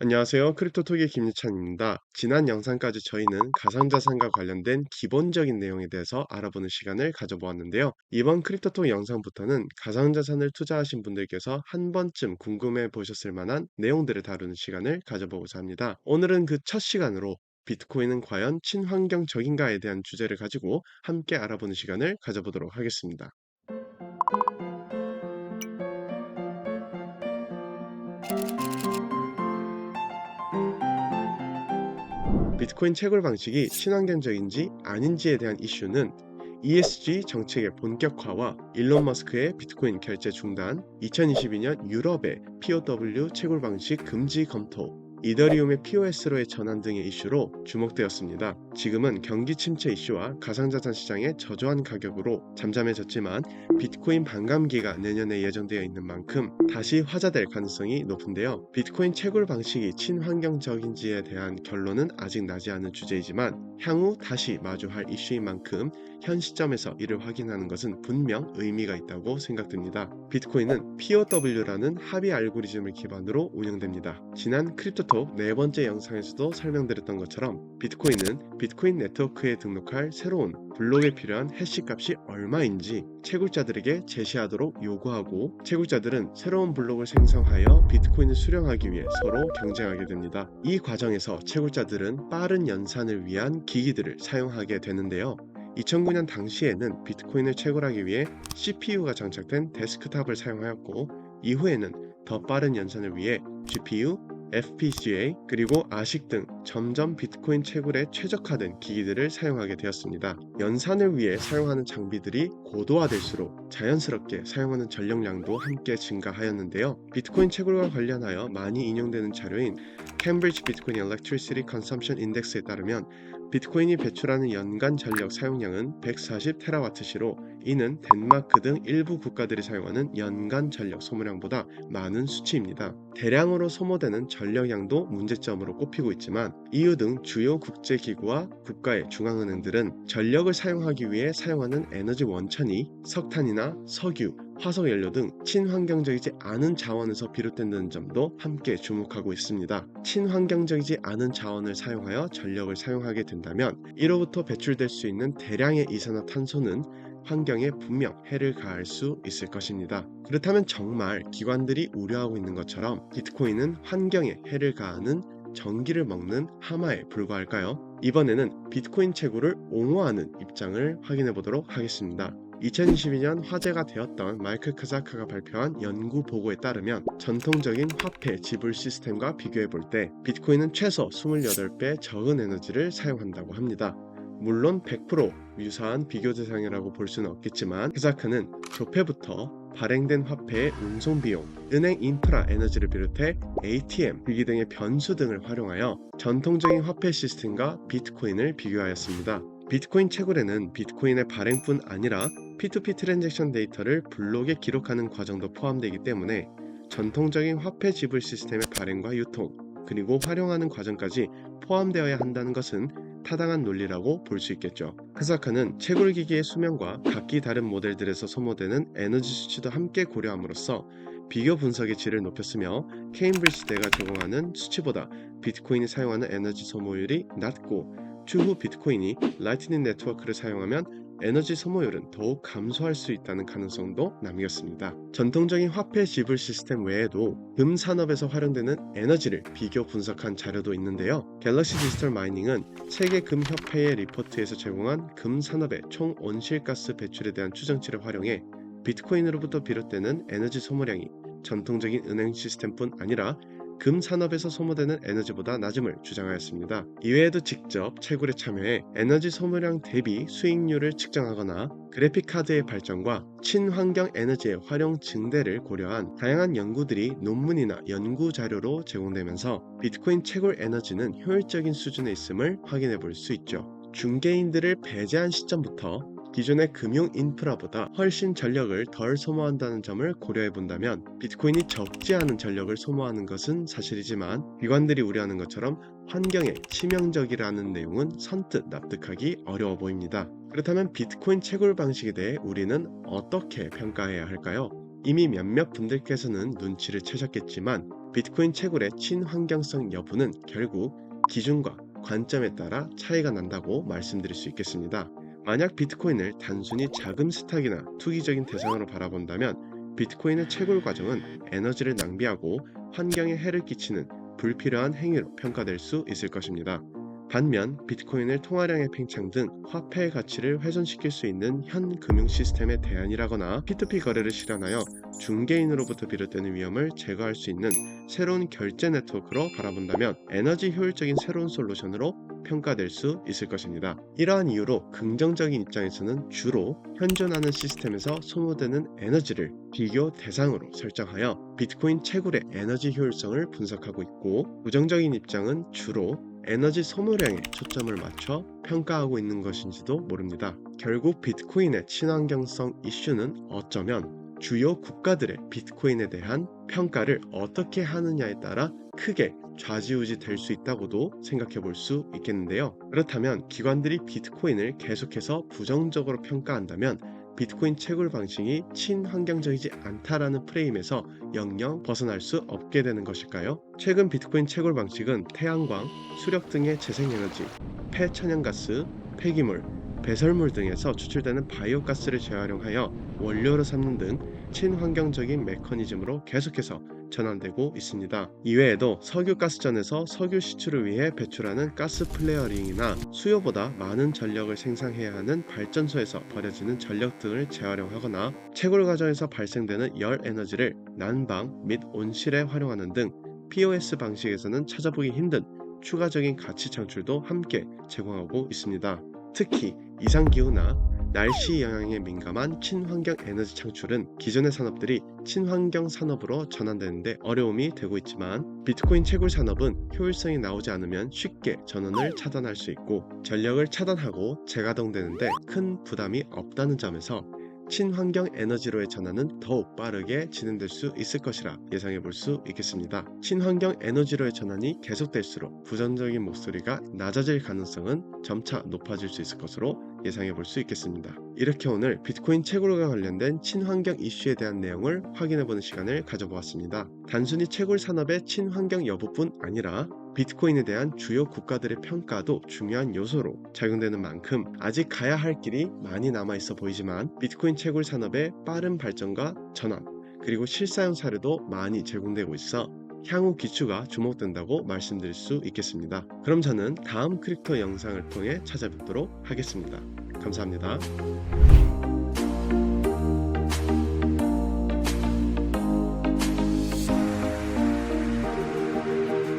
안녕하세요. 크립토톡의 김유찬입니다. 지난 영상까지 저희는 가상자산과 관련된 기본적인 내용에 대해서 알아보는 시간을 가져보았는데요. 이번 크립토톡 영상부터는 가상자산을 투자하신 분들께서 한 번쯤 궁금해 보셨을 만한 내용들을 다루는 시간을 가져보고자 합니다. 오늘은 그 첫 시간으로 비트코인은 과연 친환경적인가에 대한 주제를 가지고 함께 알아보는 시간을 가져보도록 하겠습니다. 비트코인 채굴 방식이 친환경적인지 아닌지에 대한 이슈는 ESG 정책의 본격화와 일론 머스크의 비트코인 결제 중단, 2022년 유럽의 POW 채굴 방식 금지 검토, 이더리움의 POS로의 전환 등의 이슈로 주목되었습니다. 지금은 경기 침체 이슈와 가상자산 시장의 저조한 가격으로 잠잠해졌지만 비트코인 반감기가 내년에 예정되어 있는 만큼 다시 화제될 가능성이 높은데요. 비트코인 채굴 방식이 친환경적인지에 대한 결론은 아직 나지 않은 주제이지만 향후 다시 마주할 이슈인 만큼 현 시점에서 이를 확인하는 것은 분명 의미가 있다고 생각됩니다. 비트코인은 POW라는 합의 알고리즘을 기반으로 운영됩니다. 지난 크립토톡 네 번째 영상에서도 설명드렸던 것처럼 비트코인은 비트코인 네트워크에 등록할 새로운 블록에 필요한 해시 값이 얼마인지 채굴자들에게 제시하도록 요구하고, 채굴자들은 새로운 블록을 생성하여 비트코인을 수령하기 위해 서로 경쟁하게 됩니다. 이 과정에서 채굴자들은 빠른 연산을 위한 기기들을 사용하게 되는데요. 2009년 당시에는 비트코인을 채굴하기 위해 CPU가 장착된 데스크탑을 사용하였고, 이후에는 더 빠른 연산을 위해 GPU, FPGA, 그리고 ASIC 등 점점 비트코인 채굴에 최적화된 기기들을 사용하게 되었습니다. 연산을 위해 사용하는 장비들이 고도화될수록 자연스럽게 사용하는 전력량도 함께 증가하였는데요. 비트코인 채굴과 관련하여 많이 인용되는 자료인 Cambridge Bitcoin Electricity Consumption Index에 따르면 비트코인이 배출하는 연간 전력 사용량은 140테라와트시로 이는 덴마크 등 일부 국가들이 사용하는 연간 전력 소모량보다 많은 수치입니다. 대량으로 소모되는 전력량도 문제점으로 꼽히고 있지만 EU 등 주요 국제기구와 국가의 중앙은행들은 전력을 사용하기 위해 사용하는 에너지 원천이 석탄이나 석유, 화석연료 등 친환경적이지 않은 자원에서 비롯된다는 점도 함께 주목하고 있습니다. 친환경적이지 않은 자원을 사용하여 전력을 사용하게 된다면 이로부터 배출될 수 있는 대량의 이산화탄소는 환경에 분명 해를 가할 수 있을 것입니다. 그렇다면 정말 기관들이 우려하고 있는 것처럼 비트코인은 환경에 해를 가하는 전기를 먹는 하마에 불과할까요? 이번에는 비트코인 채굴을 옹호하는 입장을 확인해 보도록 하겠습니다. 2022년 화제가 되었던 마이클 카자카가 발표한 연구 보고에 따르면 전통적인 화폐 지불 시스템과 비교해 볼 때 비트코인은 최소 28배 적은 에너지를 사용한다고 합니다. 물론 100% 유사한 비교 대상이라고 볼 수는 없겠지만 카자카는 조폐부터 발행된 화폐의 운송 비용, 은행 인프라 에너지를 비롯해 ATM, 기기 등의 변수 등을 활용하여 전통적인 화폐 시스템과 비트코인을 비교하였습니다. 비트코인 채굴에는 비트코인의 발행뿐 아니라 P2P 트랜잭션 데이터를 블록에 기록하는 과정도 포함되기 때문에 전통적인 화폐 지불 시스템의 발행과 유통, 그리고 활용하는 과정까지 포함되어야 한다는 것은 타당한 논리라고 볼 수 있겠죠. 카자카는 채굴기기의 수명과 각기 다른 모델들에서 소모되는 에너지 수치도 함께 고려함으로써 비교 분석의 질을 높였으며 케임브리지대가 제공하는 수치보다 비트코인이 사용하는 에너지 소모율이 낮고 추후 비트코인이 라이트닝 네트워크를 사용하면 에너지 소모율은 더욱 감소할 수 있다는 가능성도 남겼습니다. 전통적인 화폐 지불 시스템 외에도 금 산업에서 활용되는 에너지를 비교 분석한 자료도 있는데요. 갤럭시 디지털 마이닝은 세계 금 협회의 리포트에서 제공한 금 산업의 총 온실가스 배출에 대한 추정치를 활용해 비트코인으로부터 비롯되는 에너지 소모량이 전통적인 은행 시스템뿐 아니라 금 산업에서 소모되는 에너지보다 낮음을 주장하였습니다. 이외에도 직접 채굴에 참여해 에너지 소모량 대비 수익률을 측정하거나 그래픽카드의 발전과 친환경 에너지의 활용 증대를 고려한 다양한 연구들이 논문이나 연구 자료로 제공되면서 비트코인 채굴 에너지는 효율적인 수준에 있음을 확인해 볼 수 있죠. 중개인들을 배제한 시점부터 기존의 금융 인프라보다 훨씬 전력을 덜 소모한다는 점을 고려해 본다면 비트코인이 적지 않은 전력을 소모하는 것은 사실이지만 기관들이 우려하는 것처럼 환경에 치명적이라는 내용은 선뜻 납득하기 어려워 보입니다. 그렇다면 비트코인 채굴 방식에 대해 우리는 어떻게 평가해야 할까요? 이미 몇몇 분들께서는 눈치를 채셨겠지만 비트코인 채굴의 친환경성 여부는 결국 기준과 관점에 따라 차이가 난다고 말씀드릴 수 있겠습니다. 만약 비트코인을 단순히 자금 스탁이나 투기적인 대상으로 바라본다면 비트코인의 채굴 과정은 에너지를 낭비하고 환경에 해를 끼치는 불필요한 행위로 평가될 수 있을 것입니다. 반면 비트코인을 통화량의 팽창 등 화폐의 가치를 훼손시킬 수 있는 현 금융 시스템의 대안이라거나 P2P 거래를 실현하여 중개인으로부터 비롯되는 위험을 제거할 수 있는 새로운 결제 네트워크로 바라본다면 에너지 효율적인 새로운 솔루션으로 평가될 수 있을 것입니다. 이러한 이유로 긍정적인 입장에서는 주로 현존하는 시스템에서 소모되는 에너지를 비교 대상으로 설정하여 비트코인 채굴의 에너지 효율성을 분석하고 있고, 부정적인 입장은 주로 에너지 소모량에 초점을 맞춰 평가하고 있는 것인지도 모릅니다. 결국 비트코인의 친환경성 이슈는 어쩌면 주요 국가들의 비트코인에 대한 평가를 어떻게 하느냐에 따라 크게 좌지우지 될 수 있다고도 생각해 볼 수 있겠는데요. 그렇다면 기관들이 비트코인을 계속해서 부정적으로 평가한다면 비트코인 채굴 방식이 친환경적이지 않다라는 프레임에서 영영 벗어날 수 없게 되는 것일까요? 최근 비트코인 채굴 방식은 태양광, 수력 등의 재생에너지, 폐천연가스, 폐기물, 배설물 등에서 추출되는 바이오가스를 재활용하여 원료로 삼는 등 친환경적인 메커니즘으로 계속해서 전환되고 있습니다. 이외에도 석유가스전에서 석유 시출을 위해 배출하는 가스 플레어링이나 수요보다 많은 전력을 생산해야 하는 발전소에서 버려지는 전력 등을 재활용하거나 채굴 과정에서 발생되는 열 에너지를 난방 및 온실에 활용하는 등 POS 방식에서는 찾아보기 힘든 추가적인 가치 창출도 함께 제공하고 있습니다. 특히 이상기후나 날씨 영향에 민감한 친환경 에너지 창출은 기존의 산업들이 친환경 산업으로 전환되는데 어려움이 되고 있지만, 비트코인 채굴 산업은 효율성이 나오지 않으면 쉽게 전원을 차단할 수 있고 전력을 차단하고 재가동되는데 큰 부담이 없다는 점에서 친환경 에너지로의 전환은 더욱 빠르게 진행될 수 있을 것이라 예상해 볼 수 있겠습니다. 친환경 에너지로의 전환이 계속될수록 부정적인 목소리가 낮아질 가능성은 점차 높아질 수 있을 것으로 예상해 볼 수 있겠습니다. 이렇게 오늘 비트코인 채굴과 관련된 친환경 이슈에 대한 내용을 확인해 보는 시간을 가져보았습니다. 단순히 채굴 산업의 친환경 여부뿐 아니라 비트코인에 대한 주요 국가들의 평가도 중요한 요소로 작용되는 만큼 아직 가야 할 길이 많이 남아 있어 보이지만, 비트코인 채굴 산업의 빠른 발전과 전환, 그리고 실사용 사례도 많이 제공되고 있어 향후 기추가 주목된다고 말씀드릴 수 있겠습니다. 그럼 저는 다음 크립토 영상을 통해 찾아뵙도록 하겠습니다. 감사합니다.